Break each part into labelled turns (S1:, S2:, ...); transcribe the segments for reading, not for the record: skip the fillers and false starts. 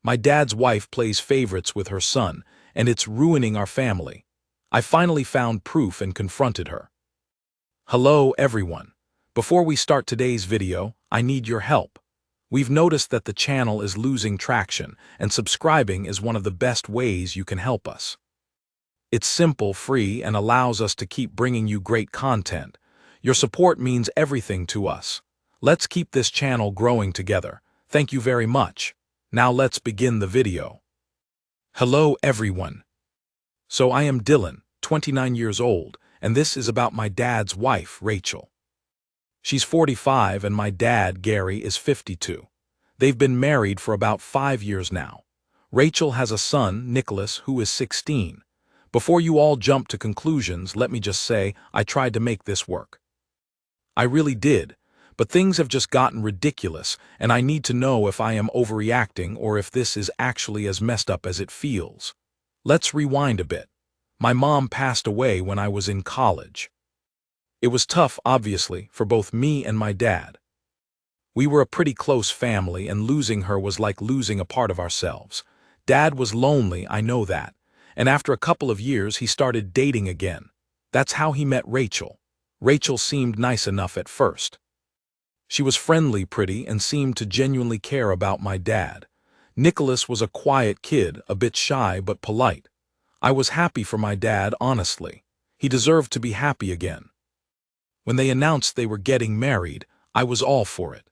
S1: My dad's wife plays favorites with her son, and it's ruining our family. I finally found proof and confronted her. Hello, everyone. Before we start today's video, I need your help. We've noticed that the channel is losing traction, and subscribing is one of the best ways you can help us. It's simple, free, and allows us to keep bringing you great content. Your support means everything to us. Let's keep this channel growing together. Thank you very much. Now let's begin the video. Hello, everyone. So I am Dylan, 29 years old, and this is about my dad's wife, Rachel. She's 45 and my dad, Gary, is 52. They've been married for about 5 years now. Rachel has a son, Nicholas, who is 16. Before you all jump to conclusions, let me just say I tried to make this work. I really did, but things have just gotten ridiculous, and I need to know if I am overreacting or if this is actually as messed up as it feels. Let's rewind a bit. My mom passed away when I was in college. It was tough, obviously, for both me and my dad. We were a pretty close family, and losing her was like losing a part of ourselves. Dad was lonely, I know that. And after a couple of years, he started dating again. That's how he met Rachel. Rachel seemed nice enough at first. She was friendly, pretty, and seemed to genuinely care about my dad. Nicholas was a quiet kid, a bit shy but polite. I was happy for my dad, honestly. He deserved to be happy again. When they announced they were getting married, I was all for it.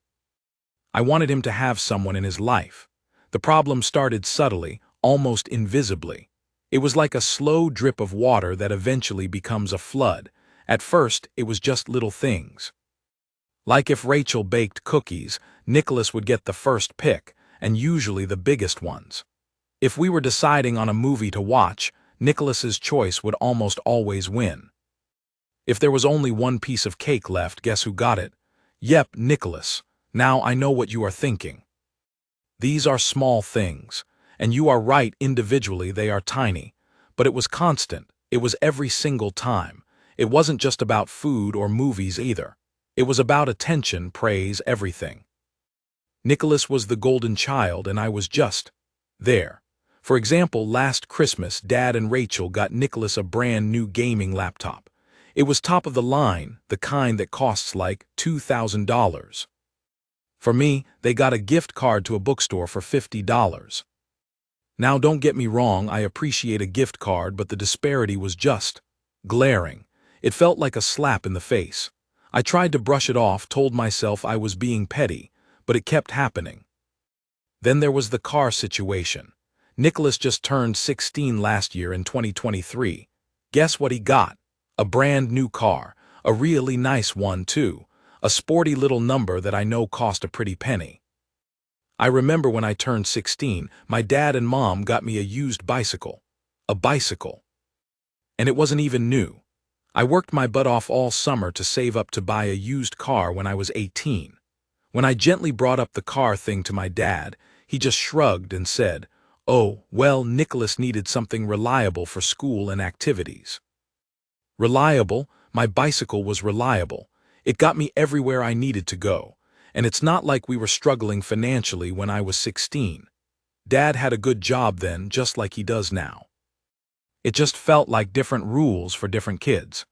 S1: I wanted him to have someone in his life. The problem started subtly, almost invisibly. It was like a slow drip of water that eventually becomes a flood. At first, it was just little things. Like if Rachel baked cookies, Nicholas would get the first pick, and usually the biggest ones. If we were deciding on a movie to watch, Nicholas's choice would almost always win. If there was only one piece of cake left, guess who got it? Yep, Nicholas. Now I know what you are thinking. These are small things. And you are right, individually they are tiny. But it was constant. It was every single time. It wasn't just about food or movies either. It was about attention, praise, everything. Nicholas was the golden child and I was just there. For example, last Christmas, Dad and Rachel got Nicholas a brand new gaming laptop. It was top of the line, the kind that costs like $2,000. For me, they got a gift card to a bookstore for $50. Now don't get me wrong, I appreciate a gift card, but the disparity was just glaring. It felt like a slap in the face. I tried to brush it off, told myself I was being petty, but it kept happening. Then there was the car situation. Nicholas just turned 16 last year in 2023. Guess what he got? A brand new car, a really nice one too, a sporty little number that I know cost a pretty penny. I remember when I turned 16, my dad and mom got me a used bicycle. A bicycle. And it wasn't even new. I worked my butt off all summer to save up to buy a used car when I was 18. When I gently brought up the car thing to my dad, he just shrugged and said, "Oh, well, Nicholas needed something reliable for school and activities." Reliable? My bicycle was reliable. It got me everywhere I needed to go. And it's not like we were struggling financially when I was 16. Dad had a good job then, just like he does now. It just felt like different rules for different kids.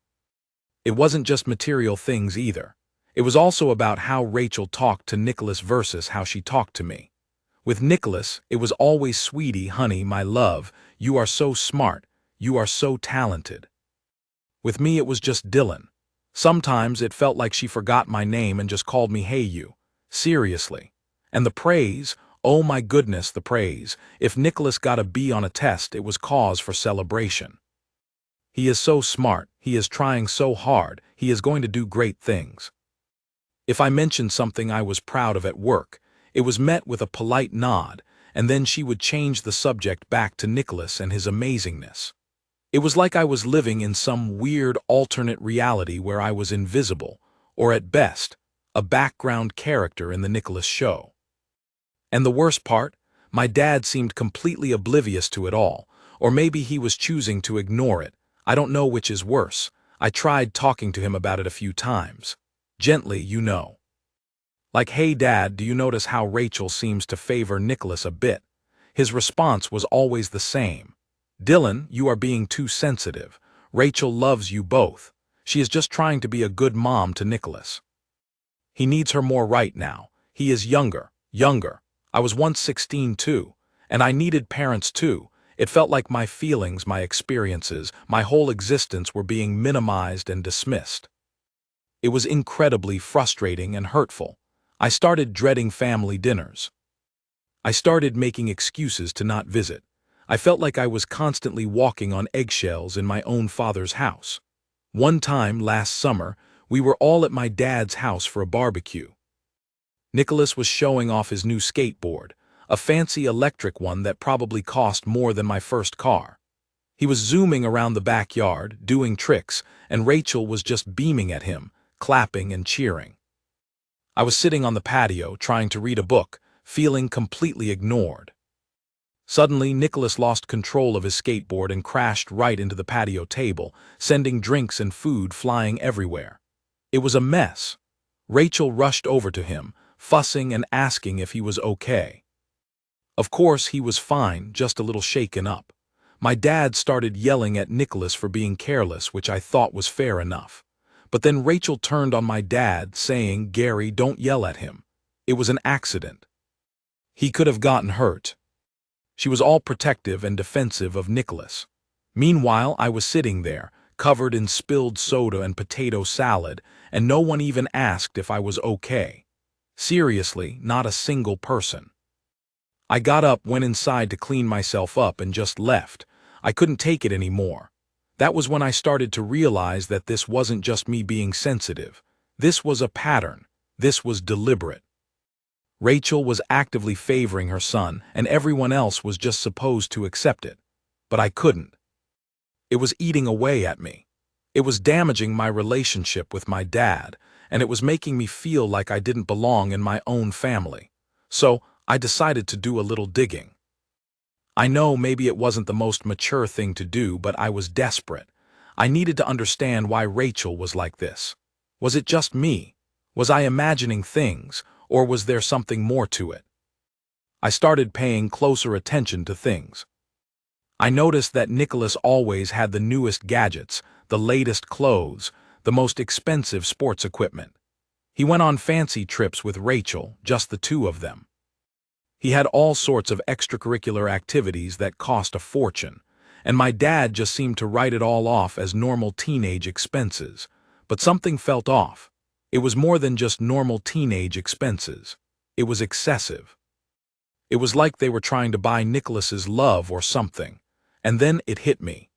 S1: It wasn't just material things either. It was also about how Rachel talked to Nicholas versus how she talked to me. With Nicholas, it was always "Sweetie, honey, my love, you are so smart, you are so talented." With me it was just Dylan. Sometimes it felt like she forgot my name and just called me "Hey you." Seriously. And the praise, oh my goodness, the praise. If Nicholas got a B on a test, it was cause for celebration. He is so smart, he is trying so hard, he is going to do great things. If I mentioned something I was proud of at work, it was met with a polite nod, and then she would change the subject back to Nicholas and his amazingness. It was like I was living in some weird alternate reality where I was invisible, or at best, a background character in the Nicholas show. And the worst part, my dad seemed completely oblivious to it all, or maybe he was choosing to ignore it. I don't know which is worse. I tried talking to him about it a few times. Gently, you know. Like, "Hey Dad, do you notice how Rachel seems to favor Nicholas a bit? His response was always the same. "Dylan, you are being too sensitive. Rachel loves you both. She is just trying to be a good mom to Nicholas. He needs her more right now. He is younger. I was once 16 too. And I needed parents too. It felt like my feelings, my experiences, my whole existence were being minimized and dismissed. It was incredibly frustrating and hurtful. I started dreading family dinners. I started making excuses to not visit. I felt like I was constantly walking on eggshells in my own father's house. One time, last summer, we were all at my dad's house for a barbecue. Nicholas was showing off his new skateboard, a fancy electric one that probably cost more than my first car. He was zooming around the backyard, doing tricks, and Rachel was just beaming at him, clapping and cheering. I was sitting on the patio, trying to read a book, feeling completely ignored. Suddenly, Nicholas lost control of his skateboard and crashed right into the patio table, sending drinks and food flying everywhere. It was a mess. Rachel rushed over to him, fussing and asking if he was okay. Of course, he was fine, just a little shaken up. My dad started yelling at Nicholas for being careless, which I thought was fair enough. But then Rachel turned on my dad, saying, "Gary, don't yell at him. It was an accident. He could have gotten hurt." She was all protective and defensive of Nicholas. Meanwhile, I was sitting there, covered in spilled soda and potato salad, and no one even asked if I was okay. Seriously, not a single person. I got up, went inside to clean myself up, and just left. I couldn't take it anymore. That was when I started to realize that this wasn't just me being sensitive. This was a pattern. This was deliberate. Rachel was actively favoring her son, and everyone else was just supposed to accept it. But I couldn't. It was eating away at me. It was damaging my relationship with my dad, and it was making me feel like I didn't belong in my own family. So, I decided to do a little digging. I know maybe it wasn't the most mature thing to do, but I was desperate. I needed to understand why Rachel was like this. Was it just me? Was I imagining things, or was there something more to it? I started paying closer attention to things. I noticed that Nicholas always had the newest gadgets, the latest clothes, the most expensive sports equipment. He went on fancy trips with Rachel, just the two of them. He had all sorts of extracurricular activities that cost a fortune, and my dad just seemed to write it all off as normal teenage expenses. But something felt off. It was more than just normal teenage expenses. It was excessive. It was like they were trying to buy Nicholas's love or something. And then it hit me.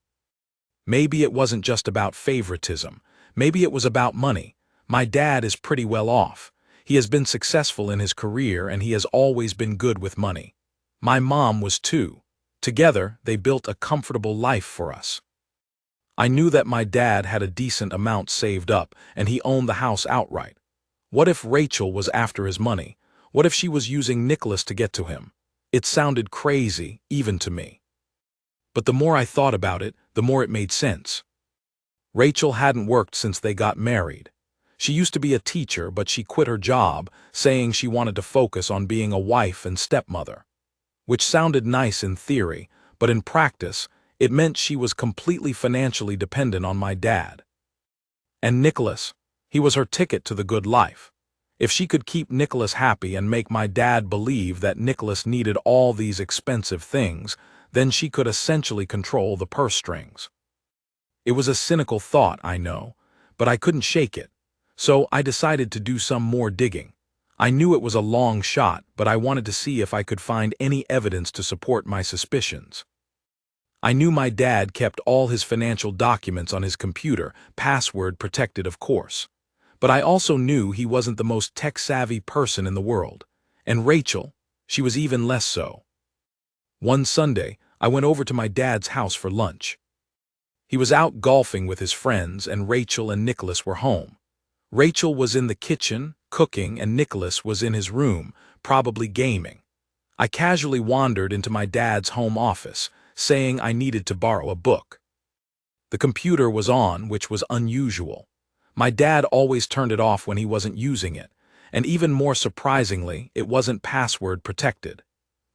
S1: Maybe it wasn't just about favoritism. Maybe it was about money. My dad is pretty well off. He has been successful in his career, and he has always been good with money. My mom was too. Together, they built a comfortable life for us. I knew that my dad had a decent amount saved up, and he owned the house outright. What if Rachel was after his money? What if she was using Nicholas to get to him? It sounded crazy, even to me. But the more I thought about it, the more it made sense. Rachel hadn't worked since they got married. She used to be a teacher, but she quit her job, saying she wanted to focus on being a wife and stepmother. Which sounded nice in theory, but in practice, it meant she was completely financially dependent on my dad. And Nicholas, he was her ticket to the good life. If she could keep Nicholas happy and make my dad believe that Nicholas needed all these expensive things, then she could essentially control the purse strings. It was a cynical thought, I know, but I couldn't shake it. So I decided to do some more digging. I knew it was a long shot, but I wanted to see if I could find any evidence to support my suspicions. I knew my dad kept all his financial documents on his computer, password protected of course. But I also knew he wasn't the most tech-savvy person in the world. And Rachel, she was even less so. One Sunday, I went over to my dad's house for lunch. He was out golfing with his friends, and Rachel and Nicholas were home. Rachel was in the kitchen, cooking, and Nicholas was in his room, probably gaming. I casually wandered into my dad's home office, saying I needed to borrow a book. The computer was on, which was unusual. My dad always turned it off when he wasn't using it, and even more surprisingly, it wasn't password protected.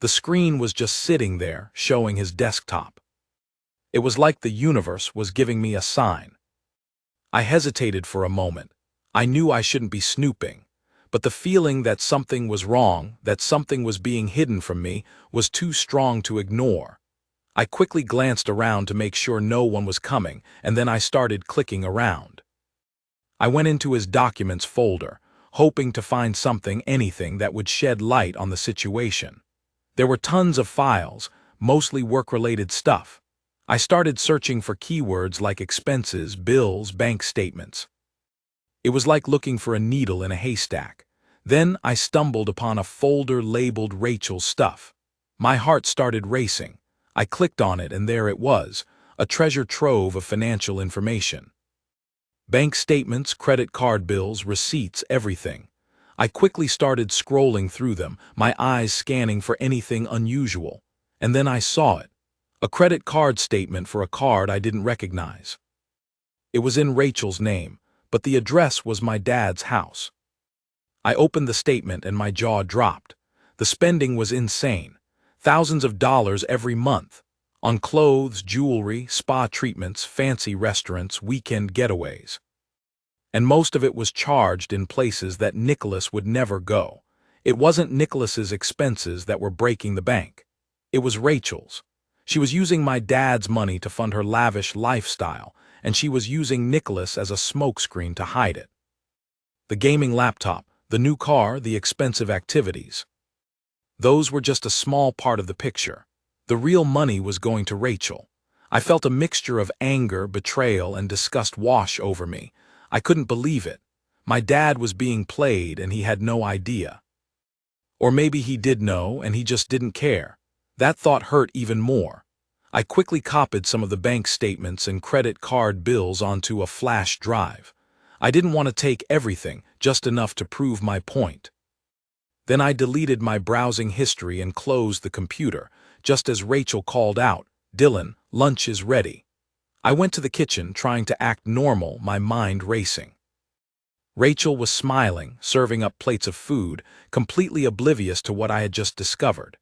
S1: The screen was just sitting there, showing his desktop. It was like the universe was giving me a sign. I hesitated for a moment. I knew I shouldn't be snooping, but the feeling that something was wrong, that something was being hidden from me, was too strong to ignore. I quickly glanced around to make sure no one was coming, and then I started clicking around. I went into his documents folder, hoping to find anything that would shed light on the situation. There were tons of files, mostly work-related stuff. I started searching for keywords like expenses, bills, bank statements. It was like looking for a needle in a haystack. Then I stumbled upon a folder labeled Rachel's stuff. My heart started racing. I clicked on it and there it was, a treasure trove of financial information. Bank statements, credit card bills, receipts, everything. I quickly started scrolling through them, my eyes scanning for anything unusual. And then I saw it. A credit card statement for a card I didn't recognize. It was in Rachel's name, but the address was my dad's house. I opened the statement and my jaw dropped. The spending was insane. Thousands of dollars every month. On clothes, jewelry, spa treatments, fancy restaurants, weekend getaways. And most of it was charged in places that Nicholas would never go. It wasn't Nicholas's expenses that were breaking the bank. It was Rachel's. She was using my dad's money to fund her lavish lifestyle, and she was using Nicholas as a smokescreen to hide it. The gaming laptop, the new car, the expensive activities. Those were just a small part of the picture. The real money was going to Rachel. I felt a mixture of anger, betrayal, and disgust wash over me. I couldn't believe it. My dad was being played and he had no idea. Or maybe he did know and he just didn't care. That thought hurt even more. I quickly copied some of the bank statements and credit card bills onto a flash drive. I didn't want to take everything, just enough to prove my point. Then I deleted my browsing history and closed the computer, just as Rachel called out, "Dylan, lunch is ready." I went to the kitchen, trying to act normal, my mind racing. Rachel was smiling, serving up plates of food, completely oblivious to what I had just discovered.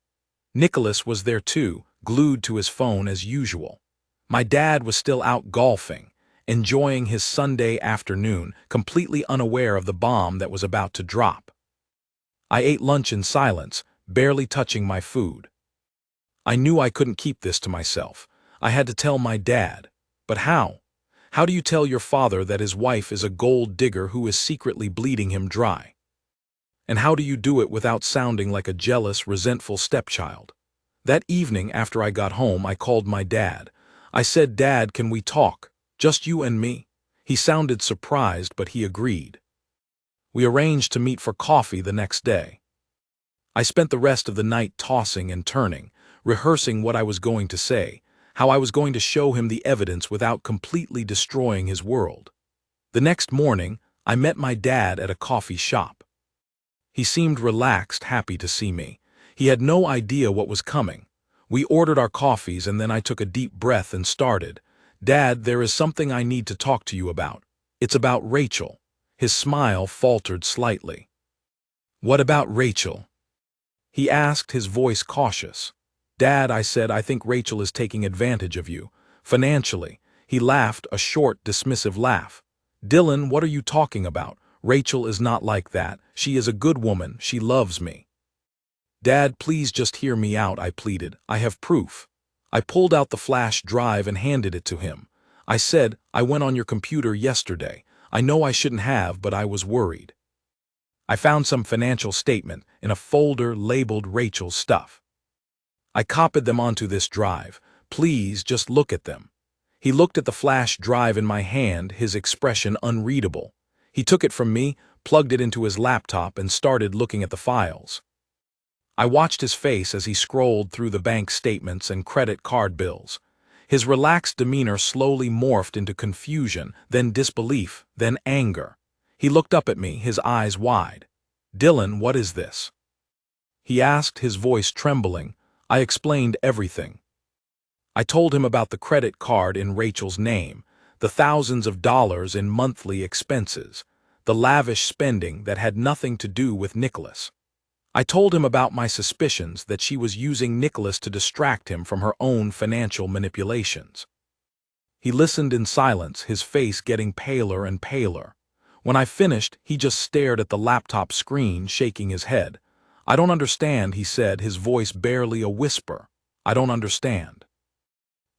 S1: Nicholas was there too, glued to his phone as usual. My dad was still out golfing, enjoying his Sunday afternoon, completely unaware of the bomb that was about to drop. I ate lunch in silence, barely touching my food. I knew I couldn't keep this to myself. I had to tell my dad. But how? How do you tell your father that his wife is a gold digger who is secretly bleeding him dry? And how do you do it without sounding like a jealous, resentful stepchild? That evening after I got home, I called my dad. I said, "Dad, can we talk? Just you and me?" He sounded surprised, but he agreed. We arranged to meet for coffee the next day. I spent the rest of the night tossing and turning, rehearsing what I was going to say, how I was going to show him the evidence without completely destroying his world. The next morning, I met my dad at a coffee shop. He seemed relaxed, happy to see me. He had no idea what was coming. We ordered our coffees and then I took a deep breath and started. "Dad, there is something I need to talk to you about. It's about Rachel." His smile faltered slightly. "What about Rachel?" he asked, his voice cautious. "Dad," I said, "I think Rachel is taking advantage of you. Financially." He laughed, a short, dismissive laugh. "Dylan, what are you talking about? Rachel is not like that. She is a good woman. She loves me." "Dad, please just hear me out," I pleaded. "I have proof." I pulled out the flash drive and handed it to him. I said, "I went on your computer yesterday. I know I shouldn't have, but I was worried. I found some financial statement in a folder labeled Rachel's stuff. I copied them onto this drive. Please just look at them." He looked at the flash drive in my hand, his expression unreadable. He took it from me, plugged it into his laptop, and started looking at the files. I watched his face as he scrolled through the bank statements and credit card bills. His relaxed demeanor slowly morphed into confusion, then disbelief, then anger. He looked up at me, his eyes wide. "Dylan, what is this?" he asked, his voice trembling. I explained everything. I told him about the credit card in Rachel's name, the thousands of dollars in monthly expenses, the lavish spending that had nothing to do with Nicholas. I told him about my suspicions that she was using Nicholas to distract him from her own financial manipulations. He listened in silence, his face getting paler and paler. When I finished, he just stared at the laptop screen, shaking his head. "I don't understand," he said, his voice barely a whisper. "I don't understand."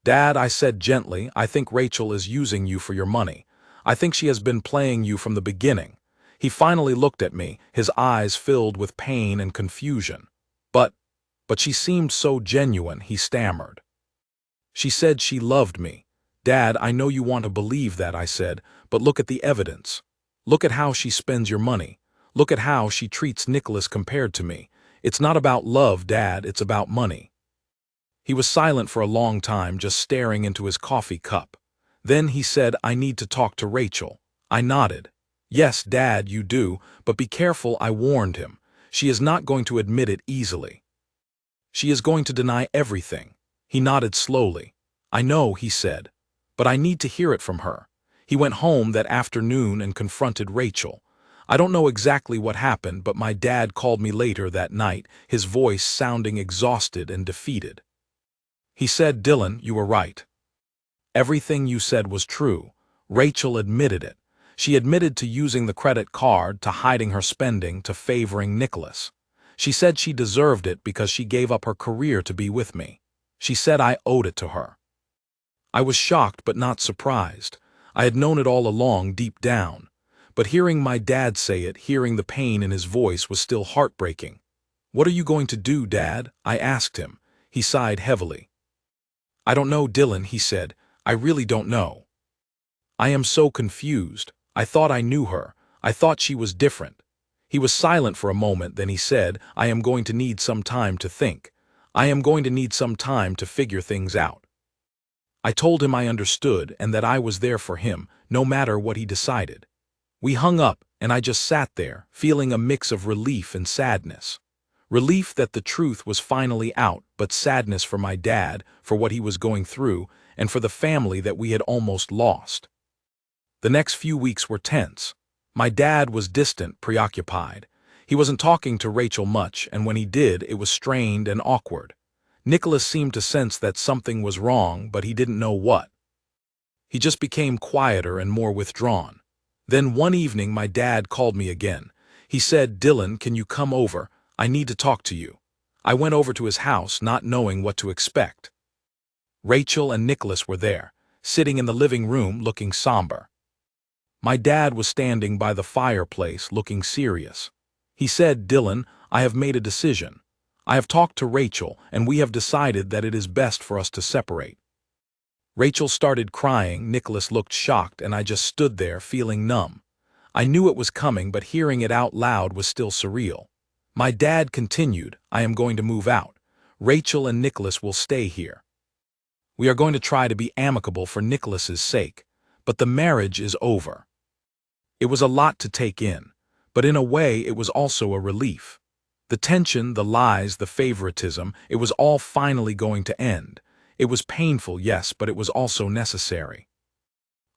S1: "Dad," I said gently, "I think Rachel is using you for your money. I think she has been playing you from the beginning." He finally looked at me, his eyes filled with pain and confusion. But she seemed so genuine," he stammered. "She said she loved me." "Dad, I know you want to believe that," I said, "but look at the evidence. Look at how she spends your money. Look at how she treats Nicholas compared to me. It's not about love, Dad, it's about money." He was silent for a long time, just staring into his coffee cup. Then he said, "I need to talk to Rachel." I nodded. "Yes, Dad, you do, but be careful," I warned him. "She is not going to admit it easily. She is going to deny everything." He nodded slowly. "I know," he said, "but I need to hear it from her." He went home that afternoon and confronted Rachel. I don't know exactly what happened, but my dad called me later that night, his voice sounding exhausted and defeated. He said, "Dylan, you were right. Everything you said was true." Rachel admitted it. She admitted to using the credit card, to hiding her spending, to favoring Nicholas. She said she deserved it because she gave up her career to be with me. She said I owed it to her. I was shocked but not surprised. I had known it all along deep down. But hearing my dad say it, hearing the pain in his voice, was still heartbreaking. "What are you going to do, Dad?" I asked him. He sighed heavily. "I don't know, Dylan," he said. "I really don't know. I am so confused. I thought I knew her. I thought she was different." He was silent for a moment, then he said, "I am going to need some time to think. I am going to need some time to figure things out." I told him I understood and that I was there for him, no matter what he decided. We hung up, and I just sat there, feeling a mix of relief and sadness. Relief that the truth was finally out, but sadness for my dad, for what he was going through, and for the family that we had almost lost. The next few weeks were tense. My dad was distant, preoccupied. He wasn't talking to Rachel much, and when he did, it was strained and awkward. Nicholas seemed to sense that something was wrong, but he didn't know what. He just became quieter and more withdrawn. Then one evening my dad called me again. He said, "Dylan, can you come over? I need to talk to you." I went over to his house, not knowing what to expect. Rachel and Nicholas were there, sitting in the living room looking somber. My dad was standing by the fireplace looking serious. He said, "Dylan, I have made a decision. I have talked to Rachel, and we have decided that it is best for us to separate." Rachel started crying, Nicholas looked shocked, and I just stood there feeling numb. I knew it was coming, but hearing it out loud was still surreal. My dad continued, "I am going to move out. Rachel and Nicholas will stay here. We are going to try to be amicable for Nicholas's sake, but the marriage is over." It was a lot to take in, but in a way it was also a relief. The tension, the lies, the favoritism, it was all finally going to end. It was painful, yes, but it was also necessary.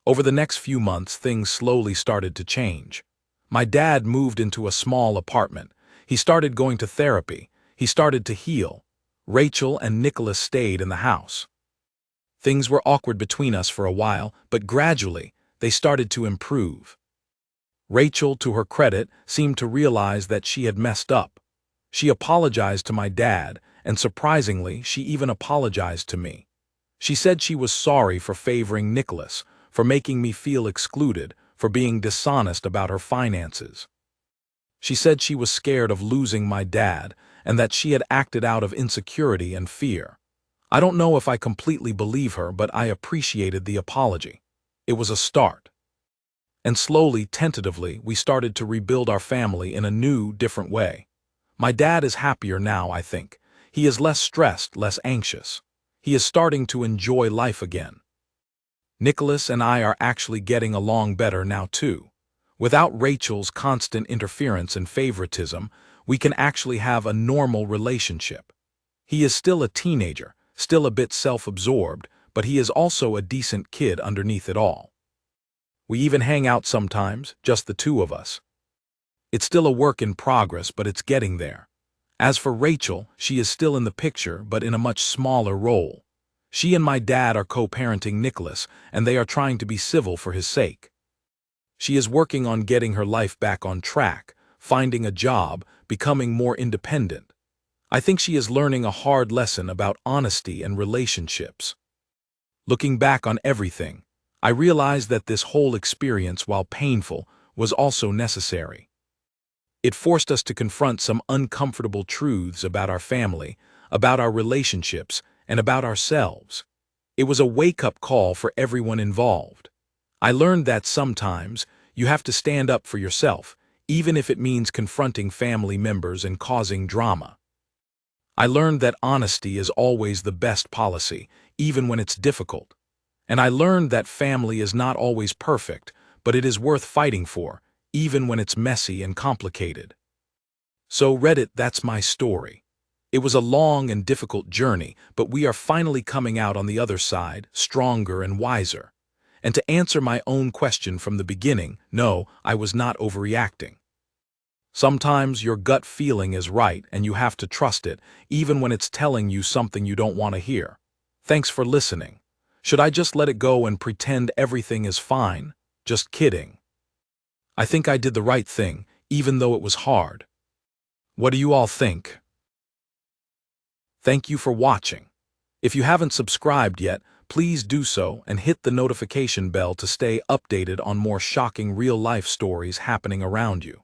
S1: Over the next few months, things slowly started to change. My dad moved into a small apartment. He started going to therapy. He started to heal. Rachel and Nicholas stayed in the house. Things were awkward between us for a while, but gradually, they started to improve. Rachel, to her credit, seemed to realize that she had messed up. She apologized to my dad, and surprisingly, she even apologized to me. She said she was sorry for favoring Nicholas, for making me feel excluded, for being dishonest about her finances. She said she was scared of losing my dad, and that she had acted out of insecurity and fear. I don't know if I completely believe her, but I appreciated the apology. It was a start. And slowly, tentatively, we started to rebuild our family in a new, different way. My dad is happier now, I think. He is less stressed, less anxious. He is starting to enjoy life again. Nicholas and I are actually getting along better now too. Without Rachel's constant interference and favoritism, we can actually have a normal relationship. He is still a teenager, still a bit self-absorbed, but he is also a decent kid underneath it all. We even hang out sometimes, just the two of us. It's still a work in progress, but it's getting there. As for Rachel, she is still in the picture, but in a much smaller role. She and my dad are co-parenting Nicholas, and they are trying to be civil for his sake. She is working on getting her life back on track, finding a job, becoming more independent. I think she is learning a hard lesson about honesty and relationships. Looking back on everything, I realized that this whole experience, while painful, was also necessary. It forced us to confront some uncomfortable truths about our family, about our relationships, and about ourselves. It was a wake-up call for everyone involved. I learned that sometimes you have to stand up for yourself, even if it means confronting family members and causing drama. I learned that honesty is always the best policy, even when it's difficult. And I learned that family is not always perfect, but it is worth fighting for, even when it's messy and complicated. So Reddit, that's my story. It was a long and difficult journey, but we are finally coming out on the other side, stronger and wiser. And to answer my own question from the beginning, no, I was not overreacting. Sometimes your gut feeling is right and you have to trust it, even when it's telling you something you don't want to hear. Thanks for listening. Should I just let it go and pretend everything is fine? Just kidding. I think I did the right thing, even though it was hard. What do you all think? Thank you for watching. If you haven't subscribed yet, please do so and hit the notification bell to stay updated on more shocking real-life stories happening around you.